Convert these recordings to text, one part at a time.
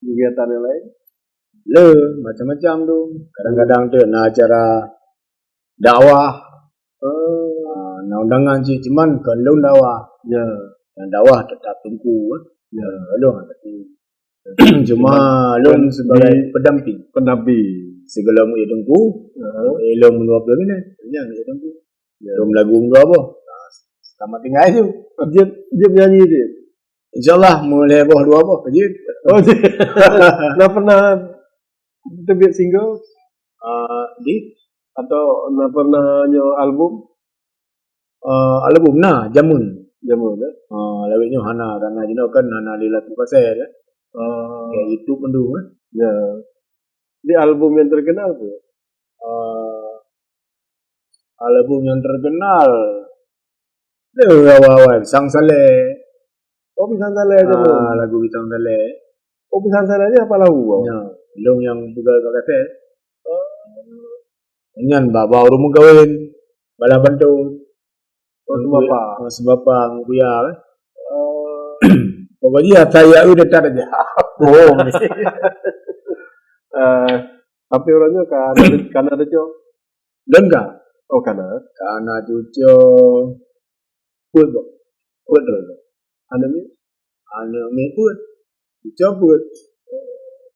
kegiatan yang lain? Le, macam-macam tu. Kadang-kadang tu nak acara dakwah, undangan je. Cuman kalau dakwah, Ya, yang dakwah tetap tunggu. ya. Long tapi cuma long sebagai pendamping. Sebelum ia tunggu, long 20 minit. Jangan ia tunggu. Long lagu apa? Selamat tinggal je. Dia menyanyi dia. InsyaAllah mulai bawah 2 apa? Kerja. Oh, dia. Dah pernah terbit single? Di Atau dah pernah nyo album? album nah, Jamun. Jamu dah. Lawiknya Hana karena jenis kan Hana lilaku pasal ya. Kayak itu pun dulu kan. Ya. Di album yang terkenal tu. Album yang terkenal tu awal-awal Sang Saleh. Oh, Pisang Saleh aja tu. Lagu Bintang Saleh. Oh, Pisang Saleh ni apa lagu? Ya, long yang juga kata. Dengan bawa rumah kawin, bala bantu. Sebab apa kuya kan. Pokoknya saya udah tak aja. Oh. Tapi orangnya kan ada cok. Dengar. Oh, karena cucu put dulu. anu Ni put. Cucu put.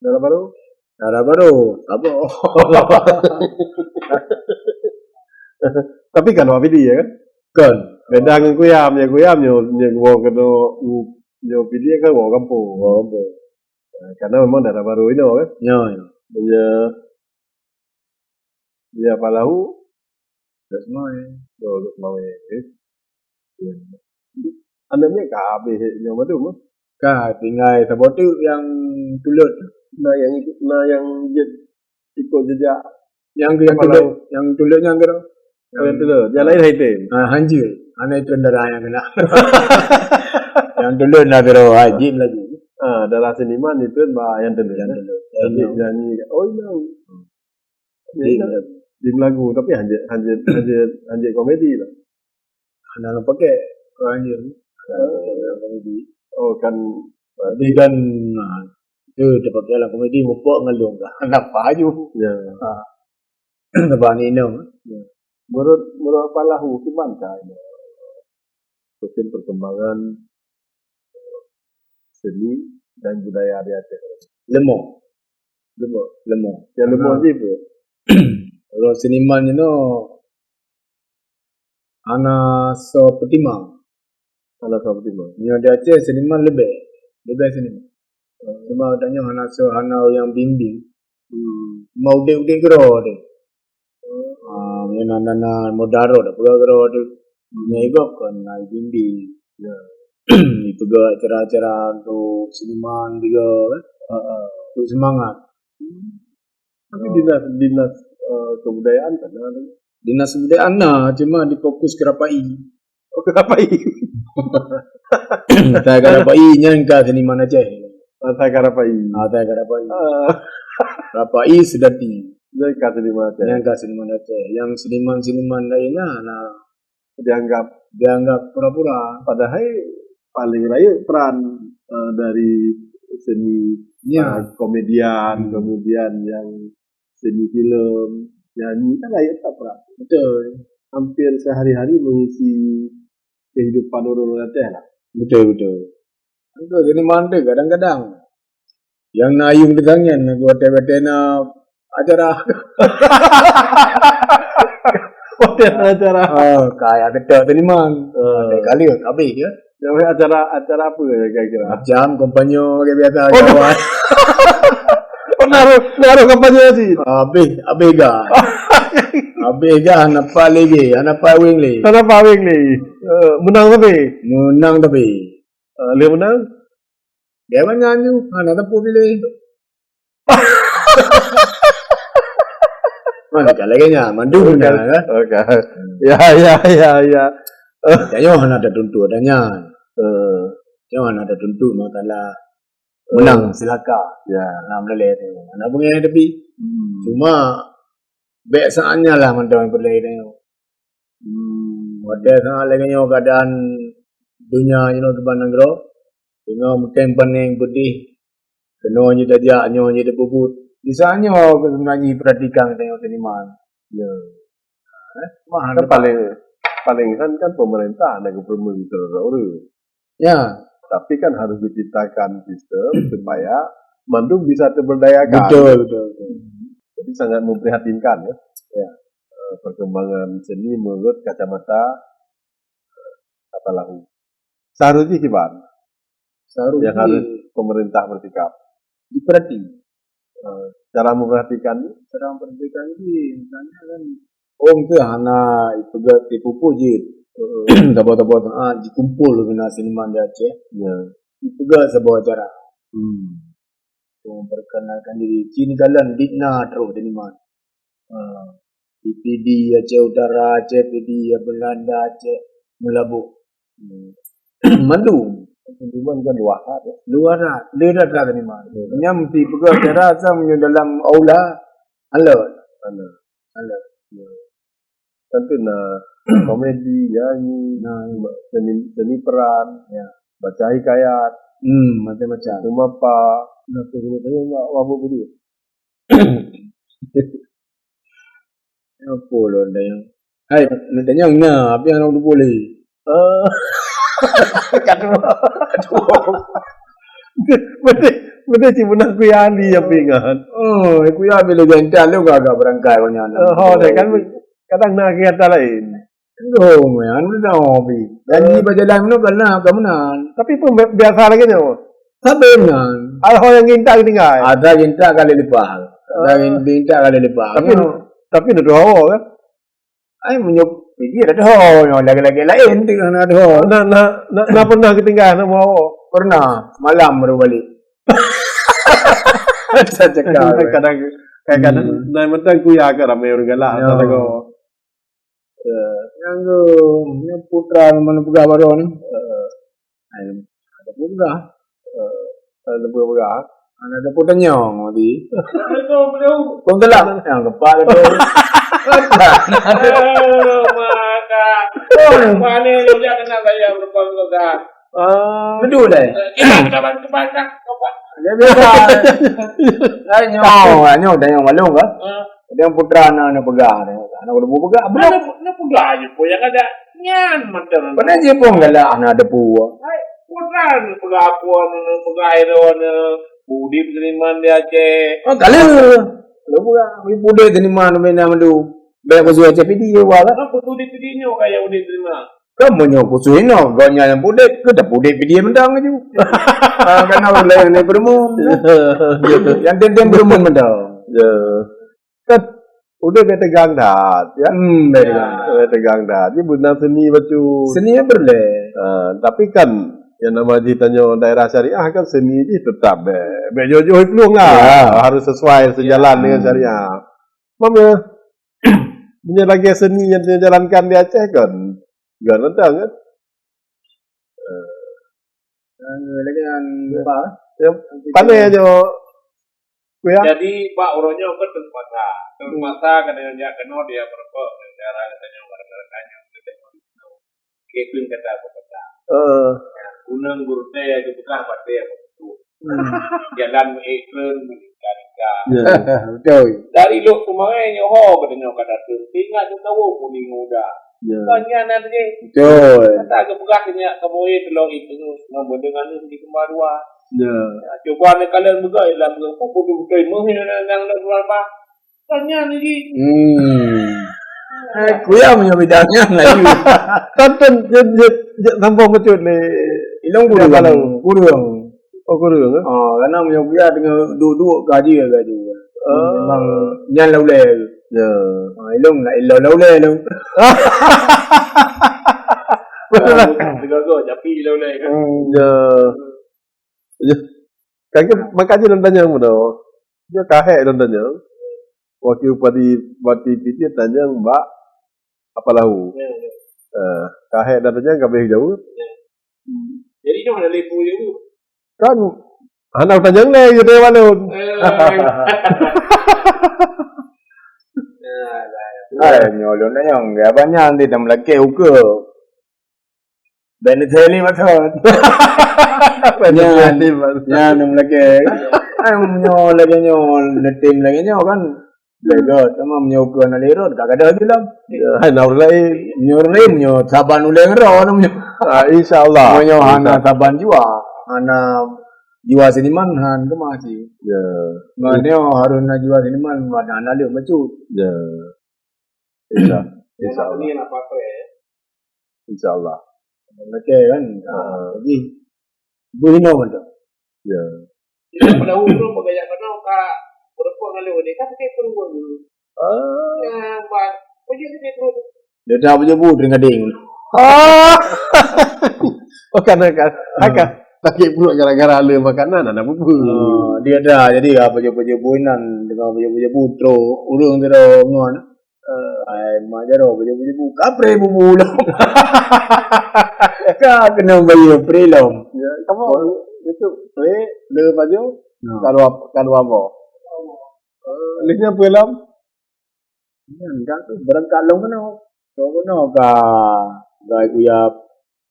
darah baru. Apa? Tapi kan apa dia kan? Kan. Beda dengan kuyam wong kena nyo video kan wong kampung. Karena memang darah baru ini kan. Ya. Dia apa lahu? Terus mau. Terus mau Anaknya kabeh nyo madu. Tinggal sebab tu yang tulut. Yang ikut jejak Yang tulutnya kira. yang tulut. Yang lain hitam. Hanji. Anak itu darah yang kena. Yang tulut nak kira haji lagi. Darah seniman itu yang tulut. Nyanyi. Oh iya. Di lagu tapi hanjir komedi lah. Anak pakai hanjir. Komedi. Oh kan. Berarti kan itu dapat jalan komedi mupuk ngalung lah. Kenapa aja? Ya. Sebab ni no. Menurut Pak Lahu gimana ini? Perkembangan seni dan budaya di Aceh. Lemah. Yang lemah je tu. Kalau seniman itu anak so petimang. Ni ada Aceh seniman lebih seniman. Cuma tanya anak so anak yang bimbing. Mau dia kira dia. Nana modaro dah kira dia. Nego kan naik bimbing. Ya. Itu juga acara-acara untuk seniman juga kan. Untuk semangat. Tapi dinas kebudayaan kan ada. Dinas kebudayaan cuma difokus ke Rapai. Oh, ke Rapai. Saya ke Rapai nyangka seniman Aceh. Saya ke Rapai. Saya ke Rapai. Rapai sedati. Nyangka seniman Aceh. Nyangka seniman Aceh. Yang seniman lainnya dianggap pura-pura. Padahal paling raya peran dari seni komedian, kemudian yang seni film, nyanyi kan raya tak peran. Betul. Hampir sehari-hari mengisi kehidupan orang Aceh lah. Betul. Itu seniman tu kadang-kadang yang nayung di tangan buat tebetena acara. Acara. Kayak betul seniman. Kali habis ya. Acara apa kira-kira? Macam kompanyo kayak biasa. Naruh kampanye sih. Habis ga napa lagi, napa wing li. Menang tapi. Dia menang. Dia nyanyi, anak tempuh pilih. Mana kalanya mandu kan? Oke. Ya. Jangan ada tuntut adanya. Jangan ada tuntut masalah menang silakan. Ya, nak meleleh tu. Anak bunyi tapi cuma biasaannya lah mentang pelai tu. Ada sangat lagi keadaan dunia tu bandang gro. Tengok mungkin pening putih Kenonnya dah dia, nyonya dah bubut. Misalnya sebenarnya perhatikan tengok taniman. Ya. Mana Kan paling kan pemerintah ada gubernur terlalu. ya, Tapi kan harus diciptakan sistem supaya Bandung bisa terberdayakan. betul. Jadi sangat memprihatinkan ya. Ya. Perkembangan seni menurut kacamata Lahu. Seharusnya gimana? Seharusnya Yang harus pemerintah bersikap. diperhati. Cara memperhatikan Ini misalnya kan tu anak itu gak tipu je. Tabot-tabot dikumpul dengan seniman di Aceh. ya. Itu gak sebuah cara. Memperkenalkan diri. Sini kalian Dikna terus seniman. PD Aceh Utara, Aceh PD Belanda, Aceh Melabu. Mandu. Cuman kan Luar tak seniman. Nyam ti pegawai cara sama dalam aula. Halo. tentu komedi, nyanyi, seni peran, baca hikayat, Macam-macam. cuma apa, apa begitu. Apa lo anda yang? Hai, nanti yang apa yang orang tu boleh? Betul sih benar ku yang di ya pingan. Oh, aku ya bila gentar lu agak berangkai kau nyana. Kan kadang nak kata lain. Oh, man, udah hobi. Jadi berjalan mana kena kamu nan. Tapi pun biasa lagi tu. Sabar nan. Ada orang yang minta tinggal. Ada gentar kali lepas. Ada gentar kali lepas. Tapi nak doa kan. Ai menyup pikir ada ho, lagi-lagi lain tu kan ada ho. Nak pernah ketinggalan nak bawa. Pernah malam baru balik. Saya cakap. Kadang dah macam ku ya ke ramai orang galak tak tahu. Yang putra mana pegah baru ni? Ada pegah. Ada berapa? Ada putanya di. Kau telah yang kepala tu. Mana lu jangan nak saya berpengalaman. Betul dah. Kita kebanyak. Dia biasa. Nyo dah yang malu kan? Dia putra anak pegah ni. Anak udah pegah. Mana pegah aja po yang ada nyan macam. Pernah je pun galak anak ada puah. Putra pegah puan pegah iron budi penerimaan dia Aceh. Oh kali lu pegah. Ibu dia ni mana main nama tu. Baik pasal Aceh video wala. Apa budi video kayak budi terima. Kamu nyo kusuin no, kau yang pudet, kita pudet video mentang aja. Karena boleh ni bermun. Yang ten bermun mentang. Ya. Kan udah tegang dah, ya. Tegang dah. Jadi benar seni baca. Seni boleh. Tapi kan yang nama ditanya daerah syariah kan seni ini tetap bejojo peluang lah. Harus sesuai sejalan dengan syariah. Mama punya lagi seni yang dijalankan di Aceh kan. Gak nentang kan? Lagi apa? Pandai aja. Jadi Pak Uronya ke termata kadang dia kena dia berapa negara katanya orang-orangnya kepin kata apa kata. Unang guru saya juga bukan pada yang itu. Jalan iklan menikah. Betul. Dari lu kemarin nyoho katanya kata tu. Tinggal tu tahu kuning muda. Tanya nanti. Betul. Kata kebukaannya kamu itu itu nombor dengan itu di Kembarua. Ya. Coba ni kalian buka dalam buku buku menghilangkan apa? Tanya ni. Aku yang punya bidangnya lagi. Tonton sambung betul ni. Ilong kurang. Oh kurang. Karena punya dia dengan dua gaji. Memang yang laulai. Ya. Ilong nak laulai tu. Betul lah. Betul tapi laulai kan. Ya. Kan makanya tanya muda. Dia kahek tanya. Wakil Bupati PT tanya Mbak apa lahu? Kahek dan tanya enggak boleh jauh. Jadi dia mana lepo je. Kan anak tanya le gitu walun. Nyolong na yang banyak nanti dah melaki uka. Beniteli betul. Nya nung lagi. Ay nyol tim lagi nyol kan. Legot sama menyokan alirot kagak ada bilang. Hai naulai Nyo saban uleng ro nyo. insyaallah. Nyo hana saban jiwa. Hana jiwa seniman han tu masih. Ya. Nganyo haruna jiwa seniman mana ana leu macu. Ya. Insyaallah. Ini apa ya? Insyaallah. Mereka kan. Jadi buino betul. Ya. Pada umur bagaya kana ka berpo ngale wede kan ke turun dulu. Ya, bang. Kok jadi turun? Dia dah punya bu dengan ding. Oh karena pakai pula gara-gara le makanan ada bubu. Dia dah jadi apa je buinan dengan punya putro urung tero ngon. Ai majaro punya bu kapre bubu lo. Ka kena bayi prelom. Kamu itu le baju kalau apa? Lihnya film? Enggak tu berangkalong kena. Kau ka gai kuyap.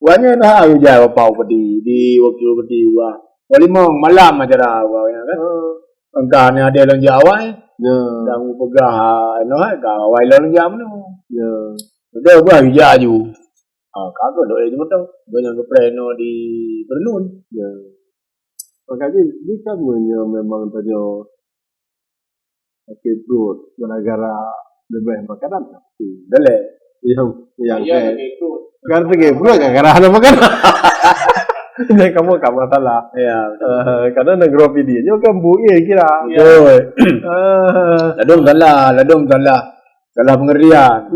Wanya dah ayu jaya pau pedi di waktu pedi wa. Wali mong malam aja wa ya kan. Engkau ni ada orang Jawa Ya. Dang pegah no ka wai long jam no. Ya. Dah gua ayu jaju. Kagak doa itu betul. Banyak ke preno di Bernun. Ya. Makanya ini kan memang tanya sakit perut gara-gara lebih makanan. Boleh. Yang Ya, itu. kan pergi pula gara-gara ada makanan. Ini kamu salah. Ya. Karena negara dia juga kan buih kira. Betul. Ladong salah. Salah pengertian.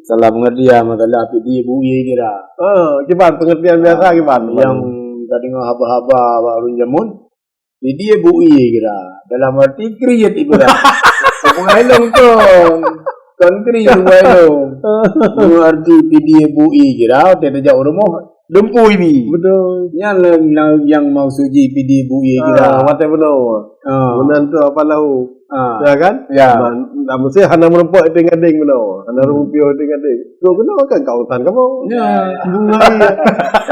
Salah pengertian masalah PD buih kira. Gimana pengertian biasa gimana? Yang tadi haba-haba warung jamun. PD buih kira. Dalam arti kriyat ibarat. Pengailong tu. Country wailong. Dalam arti PD buih kira. Tidak jauh rumah. Dempu ini. Betul. Yang mau suji PD buih kira. Mata benar. Benar tu apa lahu? Ya kan? Ya. Mesti hana merempok dengan ding benar. Hana rupiah dengan ding. Kau kenapa kan kawasan kamu? Ya.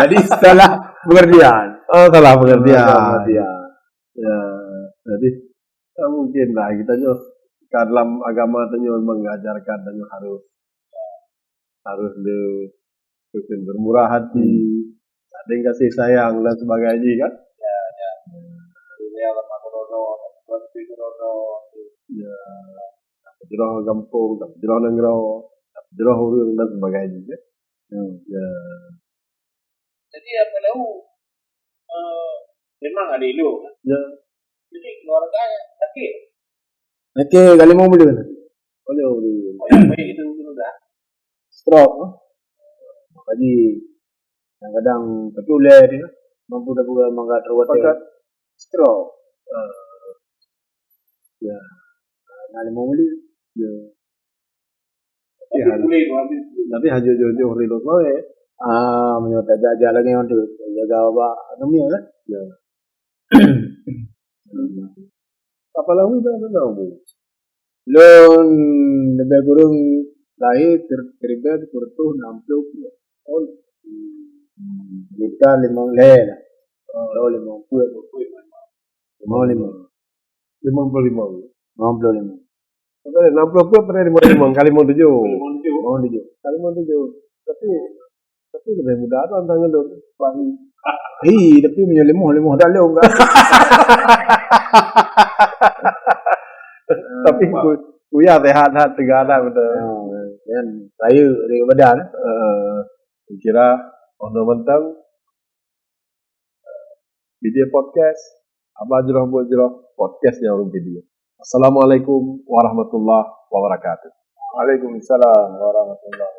Jadi salah pengertian. Salah pengertian. Ya. Ya. Jadi mungkin lah kita juga dalam agama itu mengajarkan dan harus bermurah hati, ada yang kasih sayang dan sebagainya kan? Ya. Dunia lama rono, berarti rono. Ya. Jerah kampung, jerah negara, jerah urang dan sebagainya. Ya. Jadi apa lahu? Memang ada itu. Ya. Jadi keluarga sakit. Okey, kali mau beli. Boleh. Baik itu sudah. Stroke. Jadi kadang betul dia mampu dah buat mangga terawat stroke. Ya. Kali mau beli. Ya. Tapi hanya jauh-jauh rilot mau ya. Menyota jaga lagi yang tu jaga apa namanya kan? Ya. Apa lagi dah tahu? Lon lebih kurang lahir terlibat kurtuh 60 tahun. Kita 5 leh. Oh 50. 55. 55. Betul, 60 pun pernah 55 kali mau 7. Kali mau 7. Tapi lebih mudah tu antara lu pagi. Tapi punya lemah dah leu enggak. Tapi kuya sehat-sehat segala betul. Kan saya dari badan. Kira ono mentang video podcast apa jerah buat jerah podcastnya orang video. Assalamualaikum warahmatullahi wabarakatuh. Waalaikumsalam warahmatullahi